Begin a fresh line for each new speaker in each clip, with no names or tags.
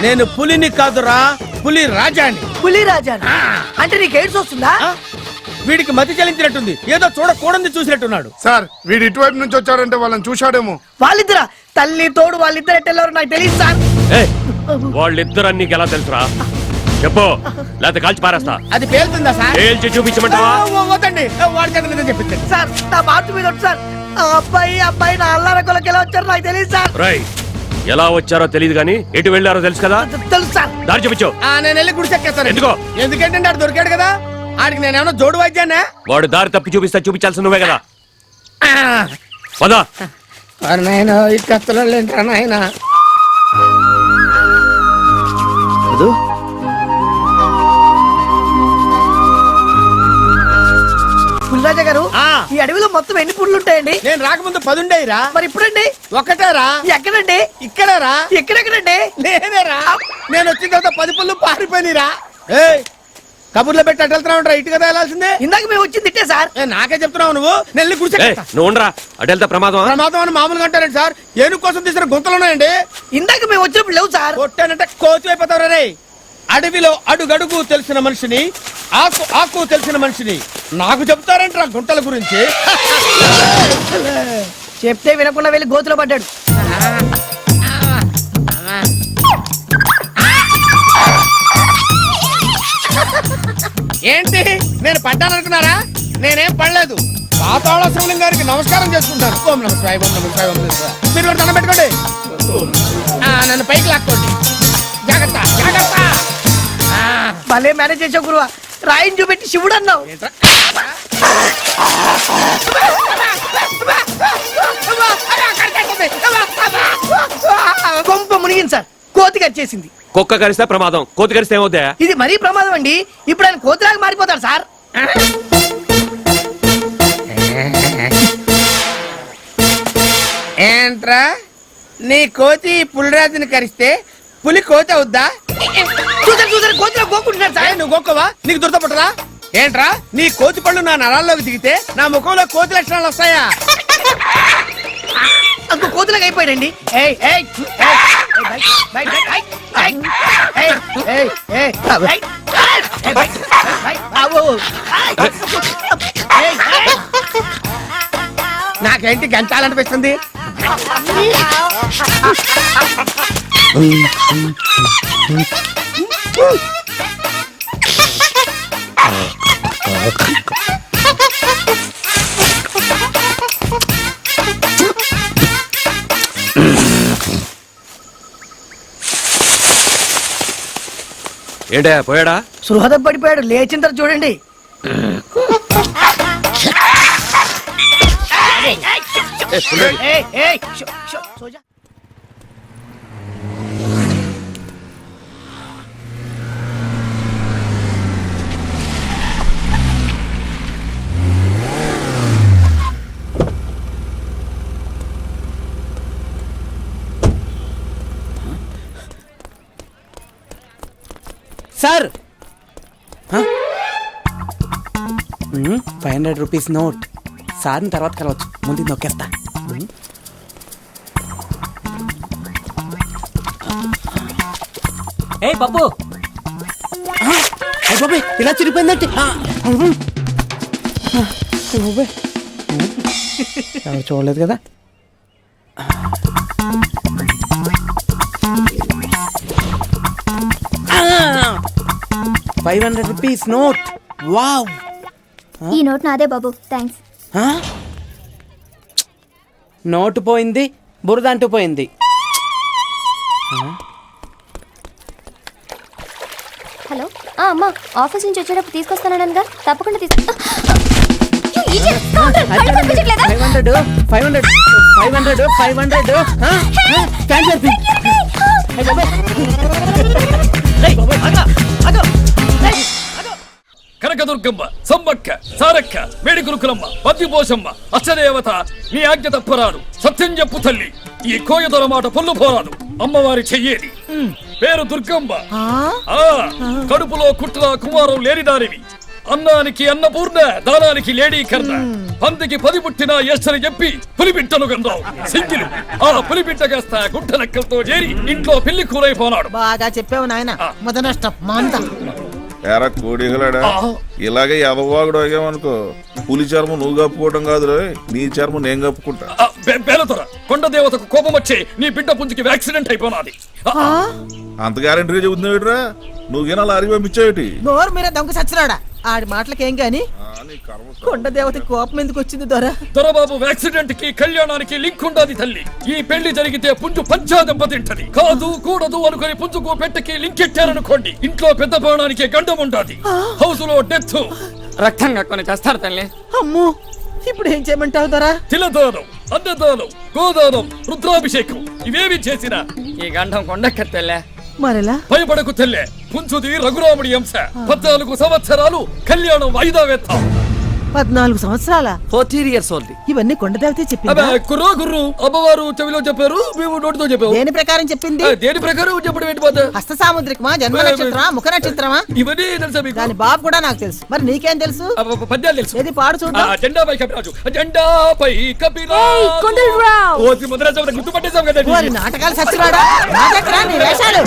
నేను పులిని కాదురా, పులి రాజాని.
పులి రాజాని అంటే నీకు ఎయిడ్స్ వస్తుందా?
వీడికి మతి చలించినట్టుంది, ఏదో చూడకూడదు చూసినట్టున్నాడు.
సార్ వీడు ఇటువైపు నుంచి వచ్చాడంటే వాళ్ళని చూశాడేమో.
వాళ్ళిద్దరా? తల్లి తోడు వాళ్ళిద్దరు ఎట్టెళ్ళారు నాకు తెలియదు సార్.
వాళ్ళిద్దరు నీకు ఎలా తెలుసురా? చెప్పు, లేకపోతే కాల్చి పారేస్తా.
అది పేలుతుందా సార్?
పేల్చి చూపించమంటావా?
వద్దండి, వాడి చేత చెప్పింది
సార్. నా బాటు మీద సార్, అబ్బాయి నా అల్లార కొలకి ఎలా వచ్చారో నాకు తెలియదు సార్.
రై, ఎలా వచ్చారో తెలియదు కానీ ఎటు వెళ్ళారో తెలుసు కదా?
తెలుసు సార్.
దారి చూపించు.
నేను వెళ్ళి గుడి చెక్కేస్తాను.
ఎందుకో?
ఎందుకంటే ఆడు దొరికాడు కదా, ఆడికి నేనేమన్నా జోడు వాయిద్యానా?
వాడు దారి తప్పి చూపిస్తా, చూపించాల్సి నువ్వే కదా. పదా
నాయన ఈ కత్తలు ఏంట్రా నాయన.
పుల్రాజా గారు, ఈ అడవిలో మొత్తం ఎన్ని పుళ్ళు ఉంటాయండి?
నేను రాకముందు 10 ఉండేరా.
మరి ఇప్పుడండి?
ఒకటేరా.
ఎక్కడండి?
ఇక్కడరా.
ఎక్కడెక్కడండి?
లేదేరా, నేను వచ్చిన తర్వాత 10 పుళ్ళు పారిపోయినరా. కబుర్లో పెట్టి అటు వెళ్తున్నావు, ఇటు కదా వెళ్ళాల్సిందే.
ఇందాక మేము వచ్చింది తిట్టే సార్.
నాకే చెప్తున్నావు నువ్వు. నెల్లి గుడిసె.
నువ్వు ఉండరా, అటు వెళ్తే ప్రమాదం.
ప్రమాదం అని మామూలుగా అంటారండి సార్. ఏనుగు కోసం తీసిన గుంతలు ఉన్నాయండి.
ఇందాక మేము వచ్చినప్పుడు లేవు సార్.
కొట్టానంటే కోతి అయిపోతావు రే. అడవిలో అడుగడుగు తెలిసిన మనిషిని, ఆకు ఆకు తెలిసిన మనిషిని నాకు చెప్తారంటారా గుంటల గురించి?
చెప్తే వినకుండా వెళ్ళి గోతులో పడ్డాడు.
ఏంటి నేను పడ్డాననుకున్నారా? నేనేం పడలేదు. పాతాళ శివలింగం గారికి నమస్కారం చేసుకుంటాను. ఓం నమః శివాయ, ఓం నమః శివాయ, ఓం నమః శివాయ. మీరు కూడా దండం పెట్టుకోండి. నన్ను పైకి లాక్కోండి. జాగ్రత్త జాగ్రత్త.
భలే మేనేజ్ చేసావు గురువా. రాయిని చూపెట్టి శివుడు అన్నావు. కొంప మునిగింది సార్. కోతి కరిచేసింది.
కుక్క కరిస్తే ప్రమాదం, కోతి కరిస్తే ఏమవుతా?
ఇది మరీ ప్రమాదం అండి. ఇప్పుడు ఆయన కోతిలాగా మారిపోతాడు సార్.
ఏంట్రా నీ కోతి పులిరాజుని కరిస్తే పులి కోతి అవుద్దా?
చూసారు చూసారు, కోతిలో గోకుంటున్నాడు సార్.
నువ్వు గోక్కవా? నీకు దురదపట్టదా ఏంట్రా? నీ కోతి పళ్ళు నా నరాల్లోకి దిగితే నా ముఖంలో కోతి లక్షణాలు వస్తాయా?
అంత కోతిలాగా అయిపోయాడండి.
నాకేంటి గంటాలనిపిస్తుంది?
ఏంటా పోయాడా?
సుహృద పడిపోయాడు. లేచిన తర్వాత చూడండి.
Sir 500 rupees note. సార్ని తర్వాత కలవచ్చు, ముందు నొక్కేస్తా. ఏ పప్పు, బాబాయ్ ఇలా చిరిగిపోయిందంటే ఎవరు చూడలేదు కదా. ₹500 నోట్. వావ్,
ఈ నోట్ నాదే బాబు, థ్యాంక్స్.
నోటు పోయింది, బురద అంటూ పోయింది.
హలో అమ్మా, ఆఫీస్ నుంచి వచ్చేటప్పుడు తీసుకొస్తానన్నానుగా, తప్పకుండా తీసుకు.
500
కనకదుర్గమ్మ, సమ్మక్క, సారక్క, వేడికురుకులమ్మ, పద్దిపోషమ్మ, అష్టదేవత నీ ఆజ్ఞ తప్పరాదు. సత్యం చెప్పు తల్లి, ఈ కోయదొర మాట పొల్లు పోరాదు. అమ్మవారి చెయ్యేది పేరు దుర్గమ్మ. కడుపులో కుట్ర కుమారం లేనిదానివి. అన్నానికి అన్నపూర్ణ, దానానికి లేడీ కర్ణ. పందికి 10 పుట్టినా ఎస్తని చెప్పి పులిబిట్టను కన్నావు సింగిలు. ఆ పులిబిట్ట కాస్త గుడ్డ లెక్కలతో చేరి ఇంట్లో పెళ్లి కూరైపోనాడు.
బాగా చెప్పావు నాయన. మొదట స్టప్ మాంత.
ఎరా కోడిగలాడా, ఇలాగే ఎదవాగుడు అయ్యామనుకో పులి చర్మం నువ్వు కప్పుకోవడం కాదు రోయ్, నీ చర్మం నేను కప్పుకుంటా.
బేలతోరా కొండ దేవతకు కోపం వచ్చి నీ బిడ్డ పుంజుకి యాక్సిడెంట్ అయిపోనాది.
అంత గ్యారెంటీ చెబుతున్నావురా, నువ్వేనా లారీ పంపించావుటి?
నోరు మీరే దొంగ సచ్చినాడా. ఆడి మాటలకేం గాని కొండ దేవత కోపం ఎందుకు వచ్చింది దొర?
దొరబాబు యాక్సిడెంట్ కి కళ్యాణానికి లింక్ ఉండాది తల్లి. ఈ పెళ్లి జరిగితే పుంజు పంచాదెంప తింటది. కాదు కూడదు అనుకుని పుంజుకు పెట్టకి లింక్ ఎట్టారనుకోండి, ఇంట్లో పెద్ద ప్రాణానికి గండం ఉండాది. హౌస్ లో డెత్,
రక్తం కక్కుని చేస్తారు తల్లి.
అమ్మో, ఇప్పుడు ఏం చేయమంటావు దొర?
తిలదానం, అన్నదానం, గోదానం, రుద్రాభిషేకం ఇవేమి చేసినా
ఈ గండం కొండెక్కత్తెల్లే.
మరెలా?
భయపడకు తెల్లే. పుంజుది రఘురాముడి అంశ. 14 సంవత్సరాలు కళ్యాణం వాయిదా వేస్తాం.
14 సంవత్సరాల
14 years old.
ఇవన్నీ కొండ దేవతే చెప్పిందా?
కుర్రో గుర్రు అమ్మవారు చెవిలో చెప్పారు, మేము నోటితో చెప్పాము.
దేని ప్రకారం చెప్పింది?
దేని ప్రకారం చెప్పడం ఏంటి పోతే?
హస్త సాముద్రికమా, జన్మ నక్షత్రమా, ముఖ నక్షత్రమా?
ఇవన్నీ తెలుసా మీకు?
దాని బాబు కూడా నాకు తెలుసు. మరి నీకేం తెలుసు?
పద్యాలు తెలుసు.
ఏది పాడు చూద్దాం.
జెండాపై కపిరాజు, జెండాపై కపిరాజు. ఓ ముద్రాజు గుర్తుపట్టేశాం కదా.
ఓరి నాటకాలు సచ్చినాడా? నాటకరా నీ వేషాలు.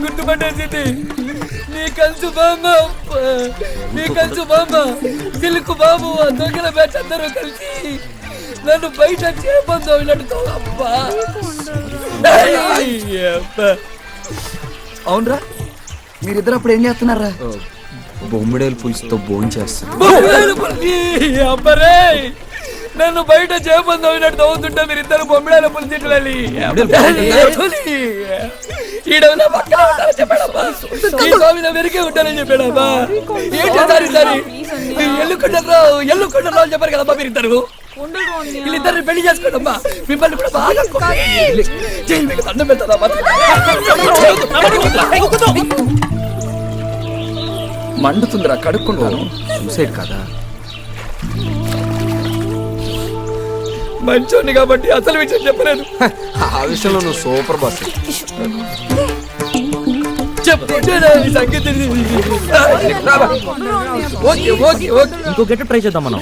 గుర్తుపట్టేసింది. నీ కంచు బామ్మ, నీ కంచు బామ్మ, సిల్కు బాబు, ఆ దొంగల బ్యాచ్ అందరూ కలిసి నన్ను బయట చేపందో ఇలాంటితో. అబ్బా
అవునరా, మీరిద్దరు అప్పుడు ఏం చేస్తున్నారా? బొమ్మిడేలు పులుసుతో భోజనం చేస్తారు.
అబ్బరే, నన్ను బయట చేపందో ఇలాంటి తవ్వుతుంటే మీరిద్దరు బొమ్మిడాల పులుసు తింటాలి. ఈడన్నా పక్కన ఉంటారని చెప్పాడమ్మా. ఈ స్వామి వెరికే ఉంటారని చెప్పాడమ్మా. ఏంటి సారి సారి ఎల్లుకుంటారు అని చెప్పారు కదమ్మా మీరిద్దరు. వీళ్ళిద్దరిని పెళ్లి చేసుకోండమ్మా. మిమ్మల్ని కూడా బాగా మీకు దండం పెడతాదమ్మా.
మండుతుందిరా, కడుక్కుంటాను. సూసైడ్ కదా.
మంచోని కాబట్టి అసలు విషయం చెప్పలేదు.
ఆ విషయంలో నువ్వు సూపర్ బాస్.
చెప్తుంటే సంగతి.
ఇంకో గెట్ ట్రై చేద్దాం మనం.